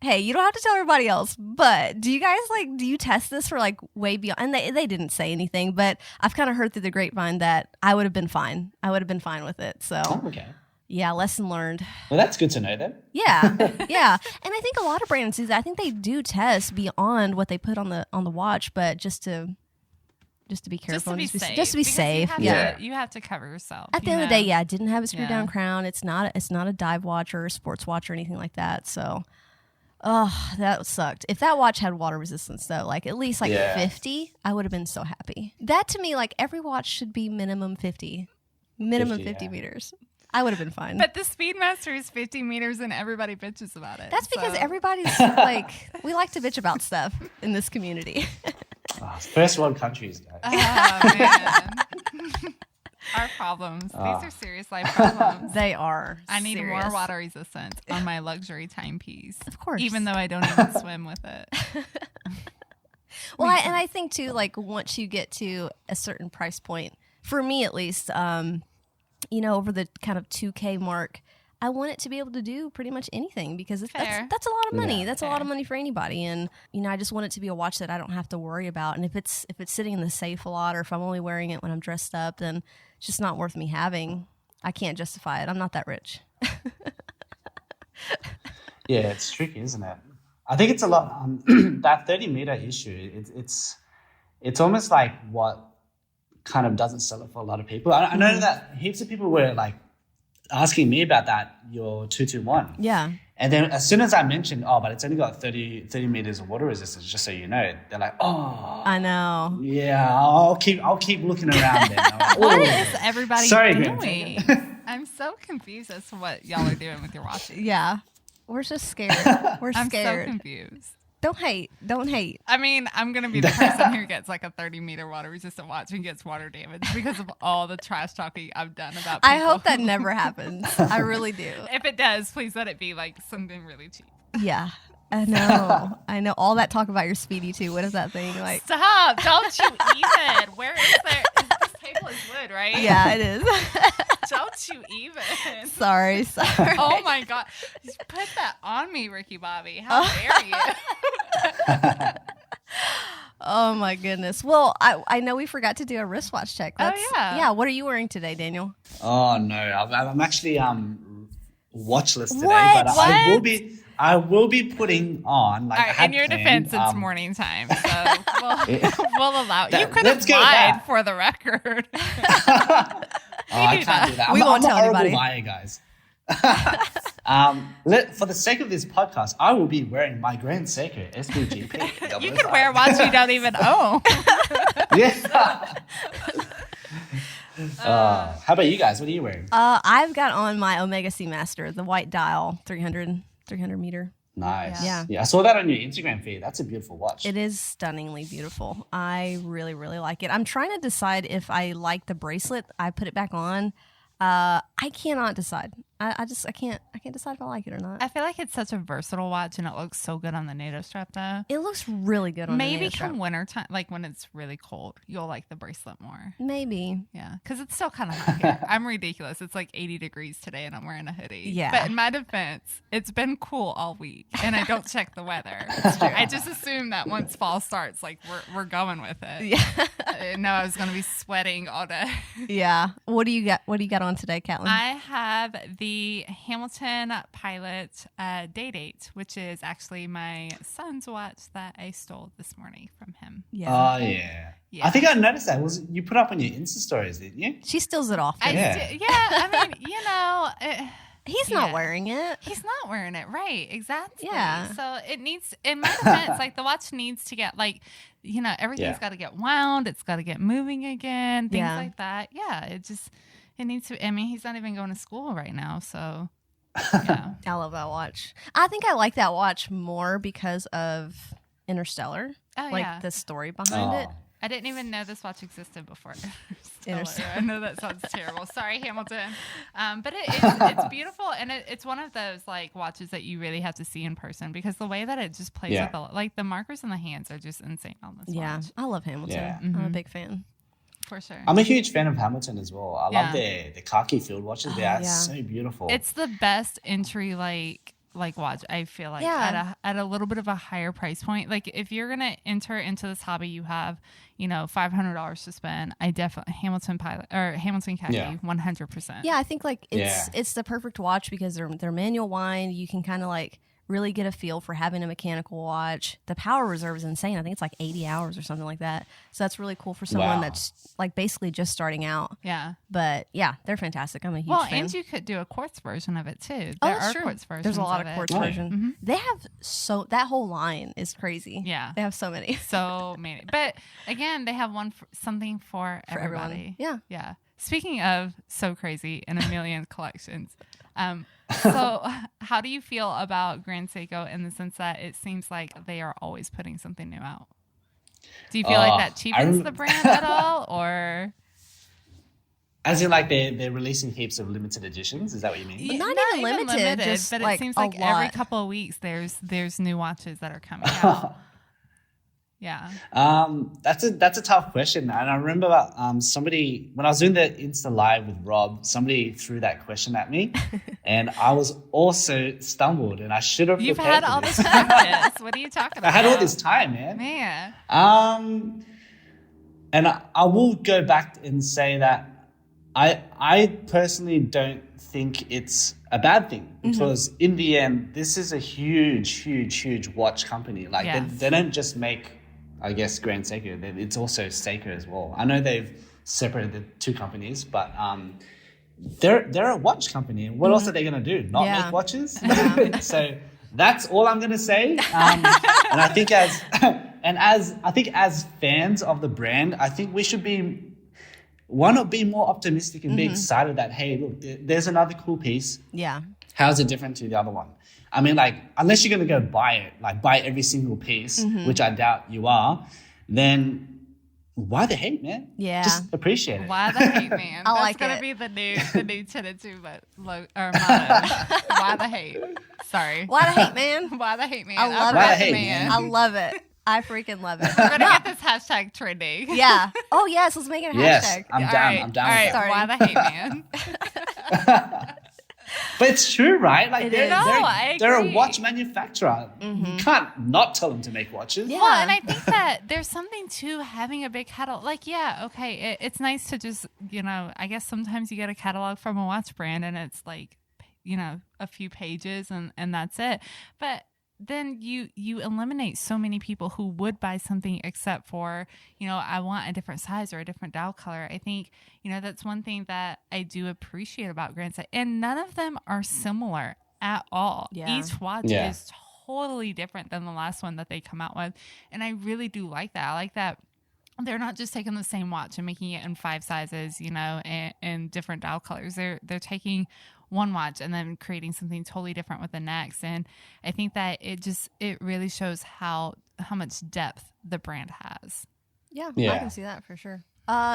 hey, you don't have to tell everybody else, but do you guys do you test this for way beyond? And they didn't say anything, but I've kind of heard through the grapevine that I would have been fine. I would have been fine with it. So okay. Yeah, lesson learned. Well, that's good to know then. Yeah, yeah, and I think a lot of brands do that. I think they do test beyond what they put on the watch, but just to be careful, just to be safe. You have to cover yourself. At the end of the day, it didn't have a screw down crown. It's not a dive watch or a sports watch or anything like that. So, that sucked. If that watch had water resistance though, at least 50, I would have been so happy. That to me, every watch should be minimum 50 meters. I would have been fine. But the Speedmaster is 50 meters and everybody bitches about it. That's because everybody's we like to bitch about stuff in this community. First world countries, guys. Oh, man. Our problems. These are serious life problems. They are. I need more water resistance on my luxury timepiece. Of course. Even though I don't even swim with it. Well, I think too, once you get to a certain price point, for me at least, over the kind of 2K mark, I want it to be able to do pretty much anything because that's a lot of money. That's a lot of money for anybody. And, I just want it to be a watch that I don't have to worry about. And if it's sitting in the safe a lot, or if I'm only wearing it when I'm dressed up, then it's just not worth me having. I can't justify it. I'm not that rich. Yeah, it's tricky, isn't it? I think it's a lot. That 30-meter issue, it's almost like what kind of doesn't sell it for a lot of people. I know that heaps of people were asking me about that, your 221. Yeah. And then as soon as I mentioned, but it's only got 30 meters of water resistance, just so you know, they're like, oh, I know. yeah, I'll keep looking around then. I'm like, What "Oh." is everybody Sorry, doing? Grand I'm so confused as to what y'all are doing with your watches. Yeah. We're just scared. We're I'm scared. so confused. Don't hate. Don't hate. I mean, I'm going to be the person who gets like a 30-meter water resistant watch and gets water damage because of all the trash talking I've done about people. I hope that never happens. I really do. If it does, please let it be like something really cheap. Yeah. I know. I know. All that talk about your Speedy too. What is that thing like? Stop. Don't you even. Where is there? This table is wood, right? Yeah, it is. Don't you even. Sorry. Oh my God. Just put that on me, Ricky Bobby. How dare you? Oh my goodness. Well, I know we forgot to do a wristwatch check. Oh, yeah. Yeah. What are you wearing today, Daniel? Oh no, I'm actually watchless today, What? but I will be putting on like. All right, in your defense, it's morning time, so we'll allow it. You could have let's go with lied that. for the record. I can't do that. We won't I'm tell a horrible anybody. liar, guys. For the sake of this podcast, I will be wearing my Grand Seiko SBGP. You can wear a watch you don't even own. Yeah. How about you guys? What are you wearing? I've got on my Omega Seamaster, the white dial, 300 meter. Nice. Yeah. I saw that on your Instagram feed. That's a beautiful watch. It is stunningly beautiful. I really, really like it. I'm trying to decide if I like the bracelet. I put it back on. I cannot decide. I can't decide if I like it or not. I feel like it's such a versatile watch, and it looks so good on the NATO strap, though. It looks really good on the Maybe NATO strap. come winter time, like when it's really cold, you'll like the bracelet more. Maybe. Yeah, because it's still kind of hot here. I'm ridiculous. It's like 80 degrees today, and I'm wearing a hoodie. Yeah. But in my defense, it's been cool all week, and I don't check the weather. I just assume that once fall starts, like we're going with it. Yeah. I didn't know I was going to be sweating all day. Yeah. What do you got on today, Catlin? I have the Hamilton Pilot Day Date, which is actually my son's watch that I stole this morning from him. Yeah. Oh, yeah. I think I noticed that. You put up on your Insta stories, didn't you? She steals it off. I mean, He's not wearing it. He's not wearing it, right? Exactly. Yeah. So it needs, in my defense, like the watch needs to get everything's got to get wound. It's got to get moving again. Things like that. Yeah. It needs to. I mean, he's not even going to school right now, so. Yeah. I love that watch. I think I like that watch more because of Interstellar. Oh, like the story behind it. I didn't even know this watch existed before Interstellar. I know that sounds terrible. Sorry, Hamilton. But it's beautiful, and it's one of those like watches that you really have to see in person because the way that it just plays with the markers in the hands are just insane on this watch. I love Hamilton. Yeah. I'm a big fan. For sure. I'm a huge fan of Hamilton as well. I love their khaki field watches. They are yeah. so beautiful. It's the best entry like watch, I feel like, at a little bit of a higher price point. Like if you're gonna enter into this hobby, you have $500 to spend. I definitely Hamilton Pilot or Hamilton khaki 100%. Yeah, I think like it's the perfect watch because they're manual wind. You can kind of like really get a feel for having a mechanical watch. The power reserve is insane. I think it's like 80 hours or something like that. So that's really cool for someone that's like basically just starting out. Yeah. But yeah, they're fantastic. I'm a huge fan. And you could do a quartz version of it too. Oh, There that's are true. quartz versions. There's a lot of quartz versions. Mm-hmm. They have that whole line is crazy. Yeah. They have so many. So many. But again, they have something for everybody. Everyone. Yeah. Yeah. Speaking of so crazy and a million collections, so how do you feel about Grand Seiko in the sense that it seems like they are always putting something new out? Do you feel like that cheapens the brand at all, or? As in, like they're releasing heaps of limited editions. Is that what you mean? But not even limited, just but like it seems a like lot. every couple of weeks there's new watches that are coming out. Yeah. That's a tough question. And I remember somebody when I was doing the Insta Live with Rob, somebody threw that question at me, and I was also stumbled, and I should have. You've prepared had for all this. this practice. What are you talking about? I had all this time, man. Man. And I will go back and say that I personally don't think it's a bad thing because in the end, this is a huge watch company. Like they don't just make, I guess, Grand Seiko. It's also Seiko as well. I know they've separated the two companies, but they're a watch company. What else are they going to do? Not make watches? So that's all I'm going to say. And I think as fans of the brand, I think we should why not be more optimistic and be excited that, hey, look, there's another cool piece. Yeah. How's it different to the other one? I mean, like, unless you're going to go buy it, like buy every single piece, which I doubt you are, then why the hate, man? Yeah. Just appreciate it. Why the hate, man? I That's like gonna it. be the new tendency, but motto. Why the hate? Sorry. Why the hate, man? Why the hate, man? I love Why it. the hate, man? I love it. I freaking love it. We're gonna get this hashtag trending. Yeah. Oh, yes. Let's make it a Yes, hashtag. I'm All down. right, I'm down all with right. that. Why the hate, man? But it's true, right? Like, It is. I they're a agree. watch manufacturer. You can't not tell them to make watches. Yeah. Well, and I think that there's something to having a big catalog. Like, yeah, okay, it's nice to just, I guess sometimes you get a catalog from a watch brand and it's like, a few pages and that's it. But then you eliminate so many people who would buy something except for, I want a different size or a different dial color. I think, that's one thing that I do appreciate about Grand Seiko. And none of them are similar at all. Yeah. Each watch is totally different than the last one that they come out with. And I really do like that. I like that they're not just taking the same watch and making it in 5 sizes, and different dial colors. They're taking one watch and then creating something totally different with the next. And I think that it really shows how much depth the brand has. Yeah, Yeah. I can see that for sure.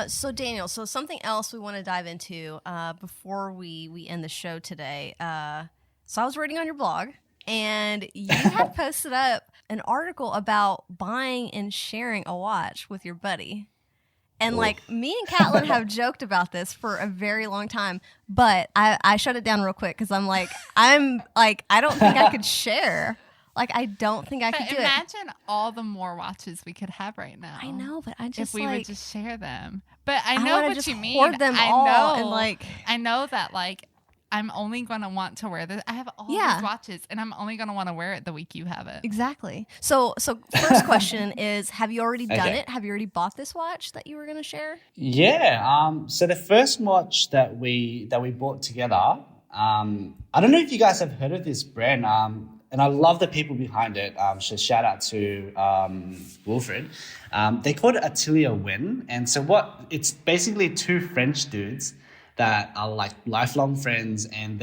So Daniel, something else we want to dive into before we end the show today. So I was reading on your blog, and you had posted up an article about buying and sharing a watch with your buddy. And like me and Catlin have joked about this for a very long time, but I shut it down real quick because I'm like, I don't think I could share. Like, I don't think I could do it. Imagine all the more watches we could have right now. I know, but I just if we would just share them. But I know wanna what just you mean. hoard them I all know, and, like- I know that I'm only gonna want to wear this. I have all Yeah. these watches, and I'm only gonna want to wear it the week you have it. Exactly. So first question is, have you already done Okay. it? Have you already bought this watch that you were going to share? Yeah. So the first watch that we bought together, I don't know if you guys have heard of this brand, and I love the people behind it. So shout out to Wilfred. They called it Atelier Wen, and so it's basically 2 French dudes that are like lifelong friends, and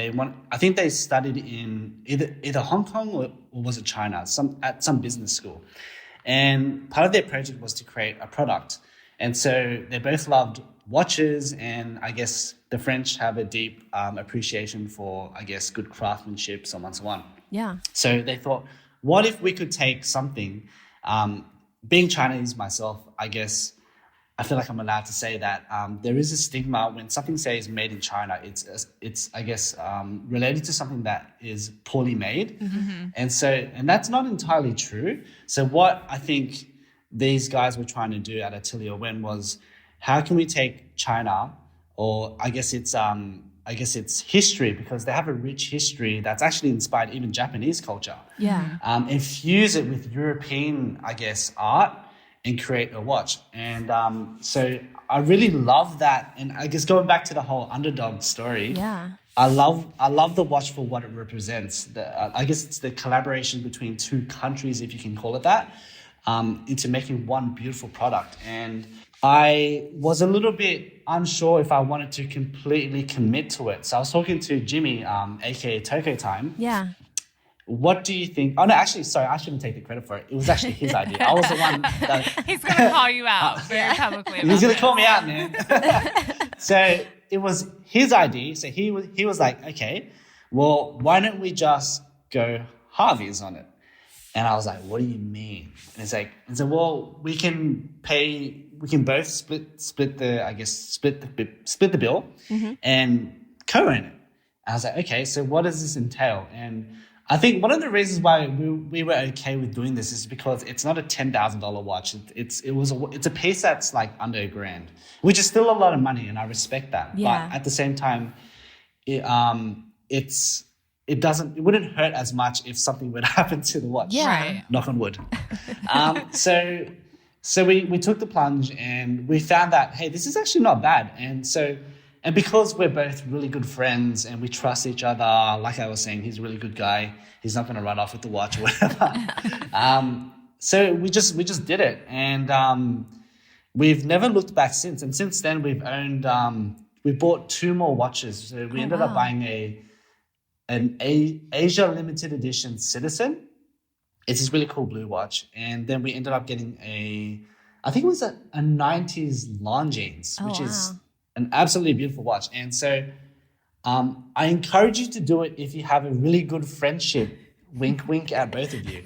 I think they studied in either Hong Kong or was it China, at some business school. And part of their project was to create a product. And so they both loved watches, and I guess the French have a deep appreciation for, I guess, good craftsmanship, so on and so on. Yeah. So they thought, what if we could take something, being Chinese myself, I guess, I feel like I'm allowed to say that there is a stigma when something says made in China. It's I guess related to something that is poorly made, and that's not entirely true. So what I think these guys were trying to do at Atelier Wen was, how can we take China, or I guess it's history, because they have a rich history that's actually inspired even Japanese culture. Yeah. Infuse it with European, I guess, art, and create a watch. And so I really love that. And I guess going back to the whole underdog story, Yeah. I love the watch for what it represents. I guess it's the collaboration between 2 countries, if you can call it that, into making one beautiful product. And I was a little bit unsure if I wanted to completely commit to it. So I was talking to Jimmy, aka Toko Time. Yeah. What do you think? Oh, no, actually, sorry, I shouldn't take the credit for it. It was actually his idea. I was the one that... He's gonna call you out very publicly. He's going about to call me this. out, man. So it was his idea. So he was like, okay, well, why don't we just go Harvey's on it? And I was like, what do you mean? And it's like, well, we can both split the bill and co-own it. And I was like, okay, so what does this entail? And I think one of the reasons why we were okay with doing this is because it's not a $10,000 watch. It's a piece that's like under $1,000, which is still a lot of money, and I respect that. Yeah. But at the same time, it wouldn't hurt as much if something would happen to the watch. Yeah. Right. Knock on wood. So we took the plunge, and we found that, hey, this is actually not bad. And so and because we're both really good friends and we trust each other, like I was saying, he's a really good guy. He's not going to run off with the watch or whatever. So we just did it, and we've never looked back since. And since then, we've owned. We bought 2 more watches. So we ended up buying an Asia limited edition Citizen. It's this really cool blue watch, and then we ended up getting I think it was a 90s Longines, which is an absolutely beautiful watch. And so I encourage you to do it if you have a really good friendship. Wink, wink at both of you.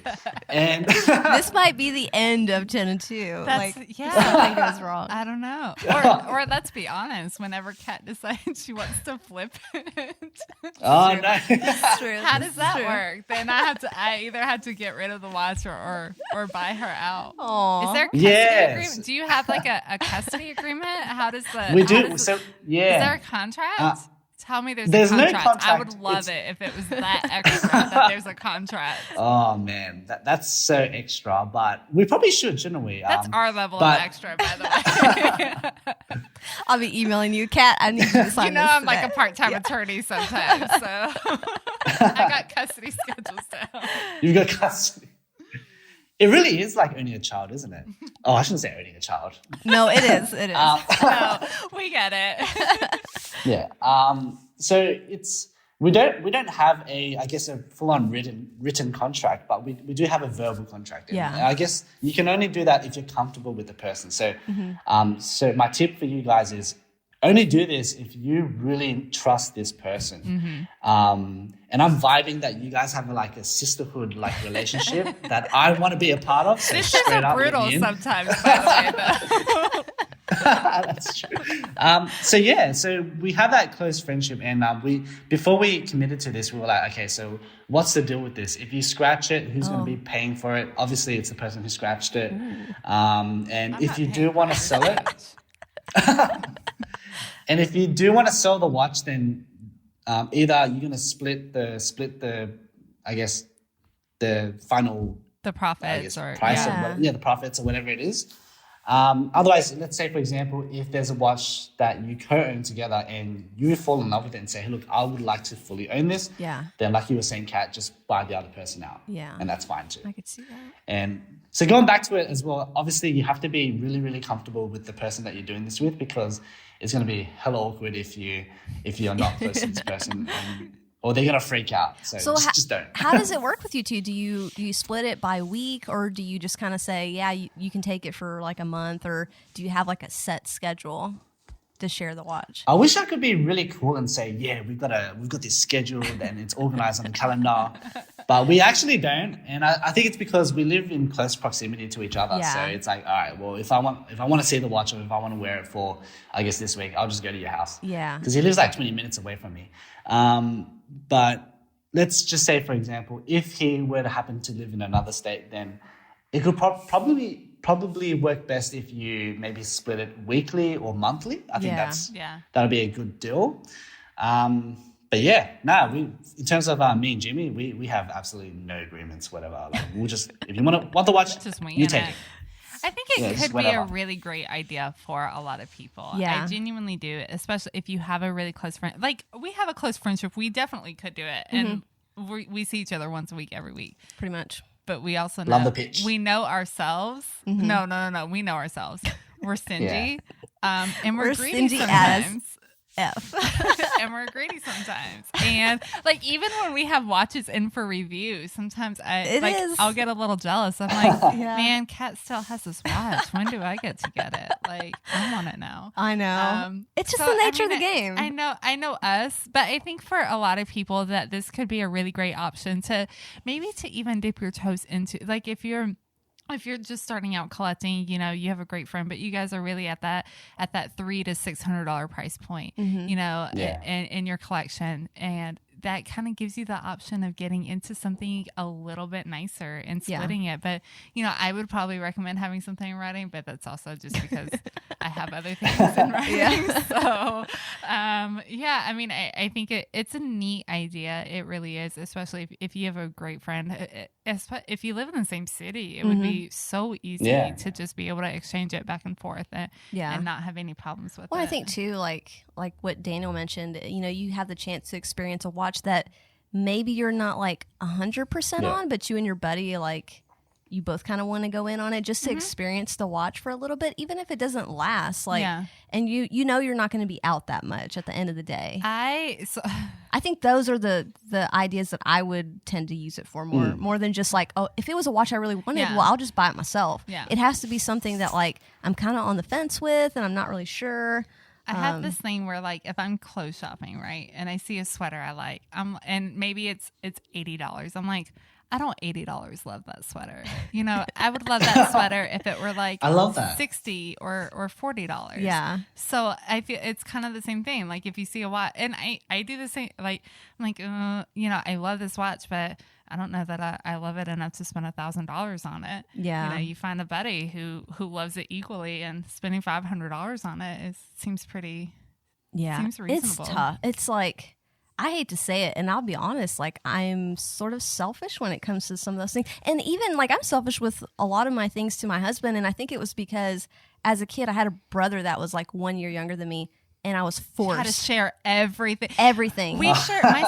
And this might be the end of 10 and 2. Something goes wrong. I don't know. Or let's be honest, whenever Kat decides she wants to flip it. Oh, no. That's true. How does that work? Then I either have to get rid of the watch or buy her out. Aww. Is there a custody agreement? Do you have like a custody agreement? How does the... We do. Is So, yeah. there a contract? Tell me there's no a contract. contract. I would love it if it was that extra that there's a contract. Oh, man. That's so extra. But we probably shouldn't we? That's our level of extra, by the way. I'll be emailing you, Kat. I need you to sign this I'm today. like a part-time attorney sometimes, so I got custody schedules down. You've got custody. It really is like owning a child, isn't it? Oh, I shouldn't say owning a child. No, it is. It is. No, we get it. Yeah. So we don't have a full-on written contract, but we do have a verbal contract. And Yeah. I guess you can only do that if you're comfortable with the person. So so my tip for you guys is only do this if you really trust this person. And I'm vibing that you guys have like a sisterhood like relationship that I want to be a part of. So This is brutal sometimes, by the way, though. That's true. So we have that close friendship, and before we committed to this, we were like, okay, so what's the deal with this? If you scratch it, who's going to be paying for it? Obviously, it's the person who scratched it. And if you do want to sell it, and if you do want to sell the watch, then either you're going to split the I guess the final profits price of the profits or whatever it is. Otherwise, let's say, for example, if there's a watch that you co-own together and you fall in love with it and say, hey, look, I would like to fully own this. Yeah. Then like you were saying, Kat, just buy the other person out. Yeah. And that's fine too. I could see that. And so going back to it as well, obviously you have to be really, really comfortable with the person that you're doing this with, because it's going to be hella awkward if you're not close to this person, or they're going to freak out. So just don't. How does it work with you two? Do you split it by week, or do you just kind of say, yeah, you can take it for like a month, or do you have like a set schedule to share the watch? I wish I could be really cool and say, yeah, we've got this scheduled and it's organized on the calendar, but we actually don't. And I think it's because we live in close proximity to each other. Yeah. So it's like, all right, well, if I want to see the watch, or if I want to wear it for, I guess this week, I'll just go to your house. Yeah. Because he lives like 20 minutes away from me. But let's just say, for example, if he were to happen to live in another state, then it could probably work best if you maybe split it weekly or monthly. I think that'll be a good deal. But yeah, in terms of me and Jimmy, we have absolutely no agreements, whatever. Like, we'll just, if you want the watch, just you take it. I think it could be a really great idea for a lot of people. Yeah. I genuinely do, especially if you have a really close friend. Like, we have a close friendship. We definitely could do it. And we see each other once a week, every week. Pretty much. But we also know. Love the pitch. We know ourselves. No. We know ourselves. We're stingy. And we're greedy stingy sometimes. F. And we're greedy sometimes. And like, even when we have watches in for review, sometimes I'll get a little jealous. I'm like, man, Kat still has this watch. When do I get to get it? Like, I want it now. I know. It's just the nature of the game. I know us, but I think for a lot of people that this could be a really great option to maybe to even dip your toes into. Like, if you're just starting out collecting, you have a great friend, but you guys are really at that $300 to $600 price point, in your collection, and that kind of gives you the option of getting into something a little bit nicer and splitting it. But, I would probably recommend having something in writing, but that's also just because I have other things in writing. Yeah. So, I think it's a neat idea. It really is, especially if you have a great friend. If you live in the same city, it would be so easy to just be able to exchange it back and forth and not have any problems with it. Well, I think too, like what Daniel mentioned, you have the chance to experience a watch that maybe you're not like 100% on, but you and your buddy, like, you both kind of want to go in on it just to experience the watch for a little bit, even if it doesn't last. And you're not going to be out that much at the end of the day. I think those are the ideas that I would tend to use it for more than just like, oh, if it was a watch I really wanted, well, I'll just buy it myself. Yeah. It has to be something that like I'm kind of on the fence with and I'm not really sure. I have this thing where, like, if I'm clothes shopping, right, and I see a sweater I like, and maybe it's $80, I'm like, I don't $80 love that sweater. I would love that sweater if it were like I love that. $60 or $40. Yeah. So I feel it's kind of the same thing. Like if you see a watch, and I do the same. Like I'm like, I love this watch, but I don't know that I love it enough to spend $1,000 on it. Yeah. You find a buddy who loves it equally, and spending $500 on it seems pretty. Yeah. Seems reasonable. It's tough. It's like, I hate to say it, and I'll be honest, like, I'm sort of selfish when it comes to some of those things. And even, like, I'm selfish with a lot of my things to my husband, and I think it was because as a kid, I had a brother that was, like, 1 year younger than me, and I was forced. Had to share everything. Everything. My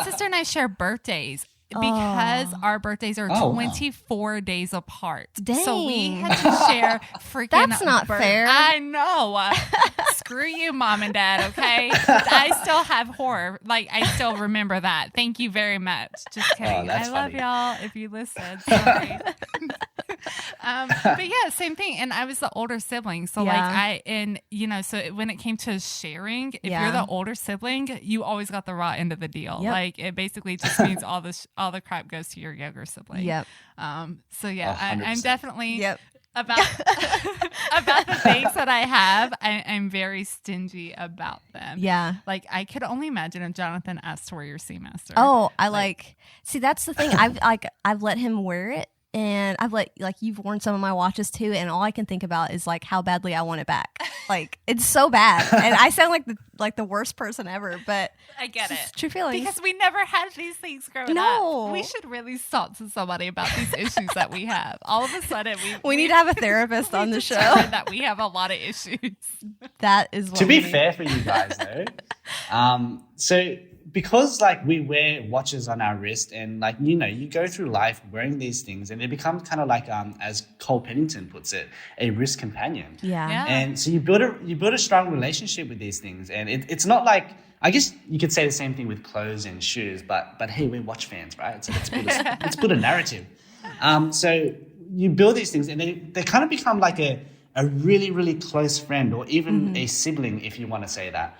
sister and I share birthdays. Because our birthdays are 24 days apart. Dang. So we had to share freaking That's not fair. I know. Screw you, Mom and Dad, okay? I still have horror. Like, I still remember that. Thank you very much. Just kidding. I love y'all if you listen. Sorry. But yeah, same thing. And I was the older sibling. So so when it came to sharing, if you're the older sibling, you always got the raw end of the deal. Yep. Like, it basically just means all the crap goes to your younger sibling. Yep. So yeah, I'm definitely about the things that I have. I'm very stingy about them. Yeah. Like I could only imagine if Jonathan asked to wear your Seamaster. Oh, see, that's the thing. I've let him wear it. And I've you've worn some of my watches too, and all I can think about is like how badly I want it back. Like it's so bad, and I sound like the worst person ever. But I get it. True feelings, because we never had these things growing up. We should really talk to somebody about these issues that we have. All of a sudden, we need to have a therapist on the show. That we have a lot of issues. That is what to be fair for you guys though. So. Because like we wear watches on our wrist and like, you go through life wearing these things and they become kind of like, as Cole Pennington puts it, a wrist companion. Yeah. And so you build a strong relationship with these things. And it's not like, I guess you could say the same thing with clothes and shoes, but hey, we're watch fans, right? So let's put a narrative. So you build these things and they kind of become like a really, really close friend or even a sibling, if you want to say that.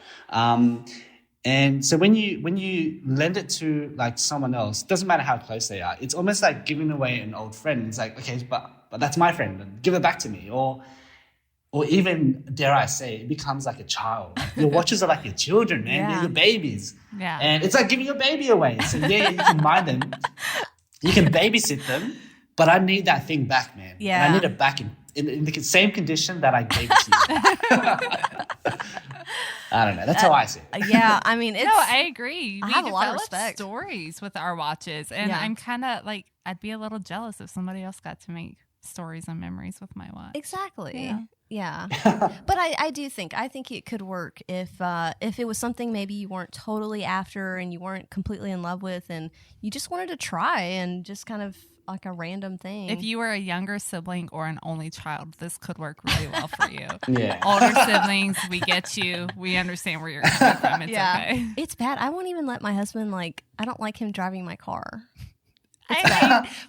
And so when you lend it to like someone else, doesn't matter how close they are, it's almost like giving away an old friend. It's like, okay, but that's my friend, give it back to me. Or even, dare I say, it becomes like a child. Your watches are like your children, man. They're your babies. Yeah. And it's like giving your baby away. So you can mind them, you can babysit them, but I need that thing back, man. Yeah. And I need it back in the same condition that I gave it to you. I don't know. That's how I see it. Yeah, I mean, I agree. I have a lot of respect. Stories with our watches, and I'm kind of like, I'd be a little jealous if somebody else got to make stories and memories with my watch. Exactly. Yeah. But I think it could work if it was something maybe you weren't totally after and you weren't completely in love with, and you just wanted to try and just kind of like a random thing. If you were a younger sibling or an only child, this could work really well for you. Yeah. Older siblings, we get you. We understand where you're coming from. It's okay. It's bad. I won't even let my husband I don't like him driving my car.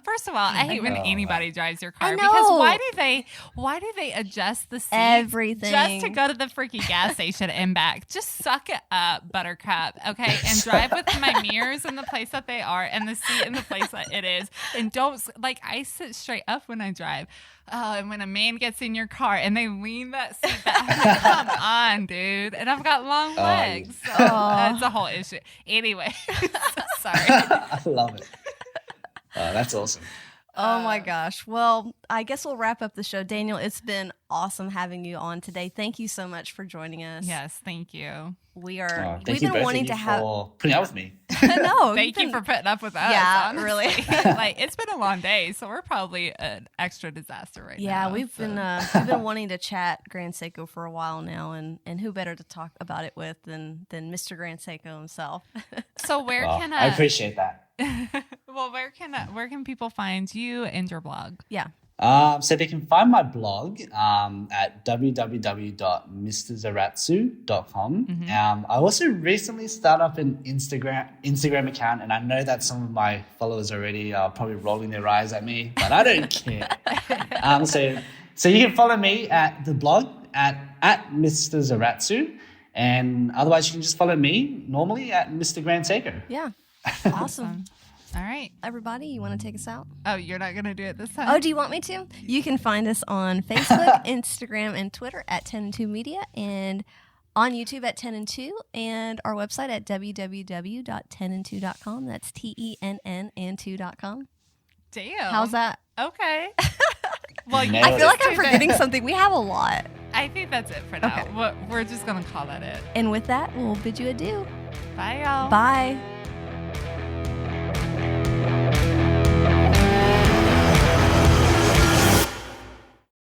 First of all, I hate when anybody drives your car I because know. why do they adjust the seats Everything. just to go to the freaking gas station and back? Just suck it up, Buttercup, okay? And drive with my mirrors in the place that they are and the seat in the place that it is. And don't, like, I sit straight up when I drive. Oh, and when a man gets in your car and they lean that seat back, I'm like, come on, dude. And I've got long legs. So that's a whole issue. Anyway, sorry. I love it. That's awesome. Oh my gosh. Well, I guess we'll wrap up the show. Daniel, it's been awesome having you on today. Thank you so much for joining us. Yes, thank you. We've Thank been you both wanting of you to have for putting up with me. No, Thank you for putting up with us. Yeah, honestly. really. Like, it's been a long day, so we're probably an extra disaster right now. Yeah, we've been wanting to chat Grand Seiko for a while now, and who better to talk about it with than Mr. Grand Seiko himself. So where can I appreciate that. well, where can people find you and your blog? Yeah. So they can find my blog at www.mrzaratsu.com. Mm-hmm. I also recently started up an Instagram account, and I know that some of my followers already are probably rolling their eyes at me, but I don't care. So you can follow me at the blog at Mr. Zaratsu, and otherwise you can just follow me normally at Mr. Grand Seiko. Yeah. Awesome. All right. Everybody, you want to take us out? Oh, you're not going to do it this time? Oh, do you want me to? You can find us on Facebook, Instagram, and Twitter at Tenn2 Media, and on YouTube at Tenn2, and our website at www.tenn2.com. That's TENN and 2.com. Damn. How's that? Okay. Well, Nailed I feel like it. I'm forgetting something. We have a lot. I think that's it for now. Okay. We're just going to call that it. And with that, we'll bid you adieu. Bye, y'all. Bye.